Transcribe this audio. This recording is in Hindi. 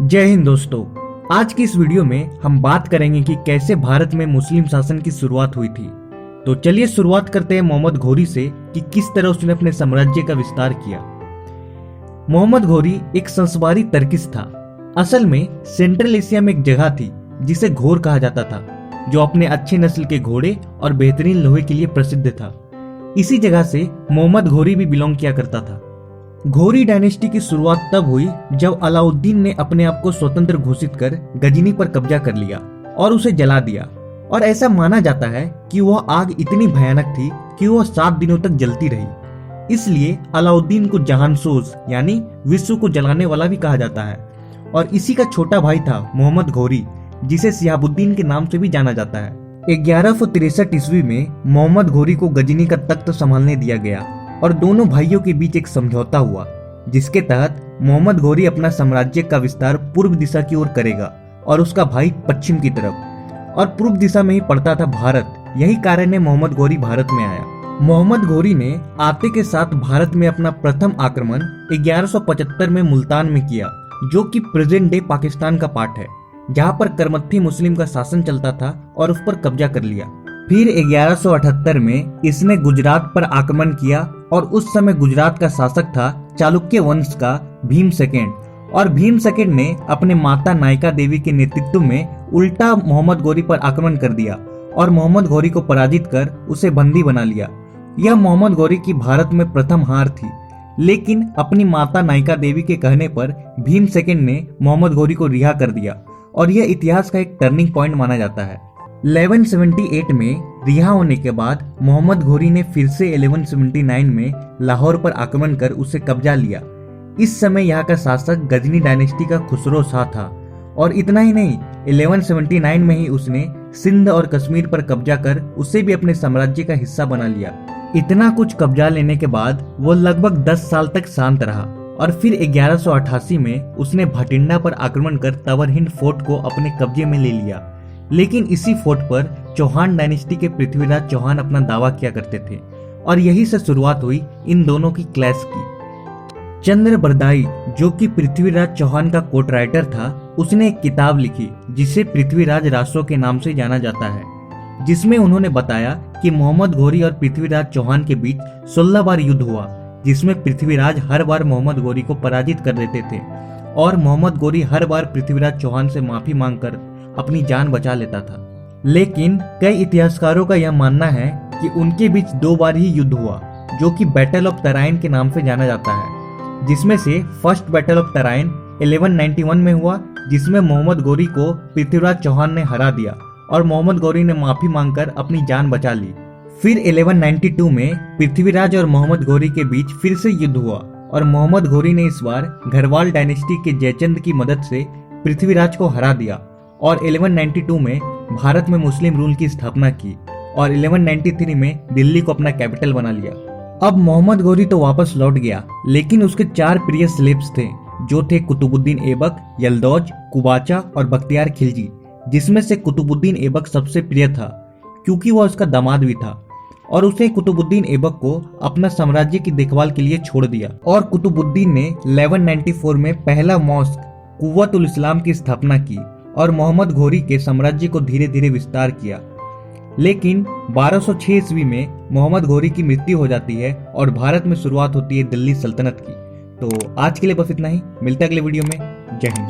जय हिंद दोस्तों। आज की इस वीडियो में हम बात करेंगे कि कैसे भारत में मुस्लिम शासन की शुरुआत हुई थी। तो चलिए शुरुआत करते हैं मोहम्मद घोरी से कि किस तरह उसने अपने साम्राज्य का विस्तार किया। मोहम्मद घोरी एक संस्वारी तर्किस था। असल में सेंट्रल एशिया में एक जगह थी जिसे घोर कहा जाता था, जो अपने अच्छे नस्ल के घोड़े और बेहतरीन लोहे के लिए प्रसिद्ध था। इसी जगह से मोहम्मद घोरी भी बिलोंग किया करता था। घोरी डायनेस्टी की शुरुआत तब हुई जब अलाउद्दीन ने अपने आप को स्वतंत्र घोषित कर गजनी पर कब्जा कर लिया और उसे जला दिया। और ऐसा माना जाता है कि वह आग इतनी भयानक थी कि वह 7 दिनों तक जलती रही। इसलिए अलाउद्दीन को जहानसोज यानी विश्व को जलाने वाला भी कहा जाता है। और इसी का छोटा भाई था मोहम्मद घोरी, जिसे शिहाबुद्दीन के नाम से भी जाना जाता है। 1163 ईस्वी में मोहम्मद घोरी को गजनी का तख्त संभालने दिया गया और दोनों भाइयों के बीच एक समझौता हुआ, जिसके तहत मोहम्मद घोरी अपना साम्राज्य का विस्तार पूर्व दिशा की ओर करेगा और उसका भाई पश्चिम की तरफ। और पूर्व दिशा में ही पड़ता था भारत। यही कारण है मोहम्मद घोरी भारत में आया। मोहम्मद घोरी ने आते के साथ भारत में अपना प्रथम आक्रमण 1175 में मुल्तान में किया, जो कि प्रेजेंट डे पाकिस्तान का पार्ट है, जहां पर करमत्थी मुस्लिम का शासन चलता था और उस पर कब्जा कर लिया। फिर 1178 में इसने गुजरात पर आक्रमण किया और उस समय गुजरात का शासक था चालुक्य वंश का भीम सेकेंड। और भीम सेकेंड ने अपने माता नायका देवी के नेतृत्व में उल्टा मोहम्मद घोरी पर आक्रमण कर दिया और मोहम्मद घोरी को पराजित कर उसे बंदी बना लिया। यह मोहम्मद घोरी की भारत में प्रथम हार थी, लेकिन अपनी माता नायका देवी के कहने पर भीम सेकेंड ने मोहम्मद घोरी को रिहा कर दिया और यह इतिहास का एक टर्निंग पॉइंट माना जाता है। 1178 में रिहा होने के बाद मोहम्मद घोरी ने फिर से 1179 में लाहौर पर आक्रमण कर उसे कब्जा लिया। इस समय यहाँ का शासक गजनी डायनेस्टी का खुसरो शाह था। और इतना ही नहीं, 1179 में ही उसने सिंध और कश्मीर पर कब्जा कर उसे भी अपने साम्राज्य का हिस्सा बना लिया। इतना कुछ कब्जा लेने के बाद वो लगभग 10 साल तक शांत रहा और फिर 1188 में उसने भटिंडा पर आक्रमण कर तवर हिंद फोर्ट को अपने कब्जे में ले लिया। लेकिन इसी फोर्ट पर चौहान डायनेस्टी के पृथ्वीराज चौहान अपना दावा किया करते थे और यही से शुरुआत हुई इन दोनों की क्लैश की। चंद्र बरदाई, जो कि पृथ्वीराज चौहान का कोर्ट राइटर था, उसने एक किताब लिखी जिसे पृथ्वीराज रासो के नाम से जाना जाता है, जिसमें उन्होंने बताया कि मोहम्मद घोरी और पृथ्वीराज चौहान के बीच 16 बार युद्ध हुआ, जिसमें पृथ्वीराज हर बार मोहम्मद घोरी को पराजित कर देते थे और मोहम्मद घोरी हर बार पृथ्वीराज चौहान से माफी मांगकर अपनी जान बचा लेता था। लेकिन कई इतिहासकारों का यह मानना है कि उनके बीच 2 बार ही युद्ध हुआ, जो कि बैटल ऑफ तराइन के नाम से जाना जाता है, जिसमें से फर्स्ट बैटल ऑफ तराइन 1191 में हुआ, जिसमें मोहम्मद घोरी को पृथ्वीराज चौहान ने हरा दिया और मोहम्मद घोरी ने माफी मांगकर अपनी जान बचा ली। फिर 1192 में पृथ्वीराज और मोहम्मद घोरी के बीच फिर से युद्ध हुआ और मोहम्मद घोरी ने इस बार घरवाल डायनेस्टी के जयचंद की मदद से पृथ्वीराज को हरा दिया और 1192 में भारत में मुस्लिम रूल की स्थापना की और 1193 में दिल्ली को अपना कैपिटल बना लिया। अब मोहम्मद घोरी तो वापस लौट गया, लेकिन उसके 4 प्रिय स्लेव्स थे, जो थे कुतुबुद्दीन ऐबक, यल्दौज, कुबाचा और बख्तियार खिलजी, जिसमें से कुतुबुद्दीन ऐबक सबसे प्रिय था क्योंकि वह उसका दामाद भी था और उसे कुतुबुद्दीन ऐबक को अपना साम्राज्य की देखभाल के लिए छोड़ दिया। और कुतुबुद्दीन ने 1194 में पहला मॉस्क कुव्वतुल इस्लाम की स्थापना की और मोहम्मद घोरी के साम्राज्य को धीरे धीरे विस्तार किया। लेकिन 1206 ईस्वी में मोहम्मद घोरी की मृत्यु हो जाती है और भारत में शुरुआत होती है दिल्ली सल्तनत की। तो आज के लिए बस इतना ही। मिलते हैं अगले वीडियो में। जय हिंद।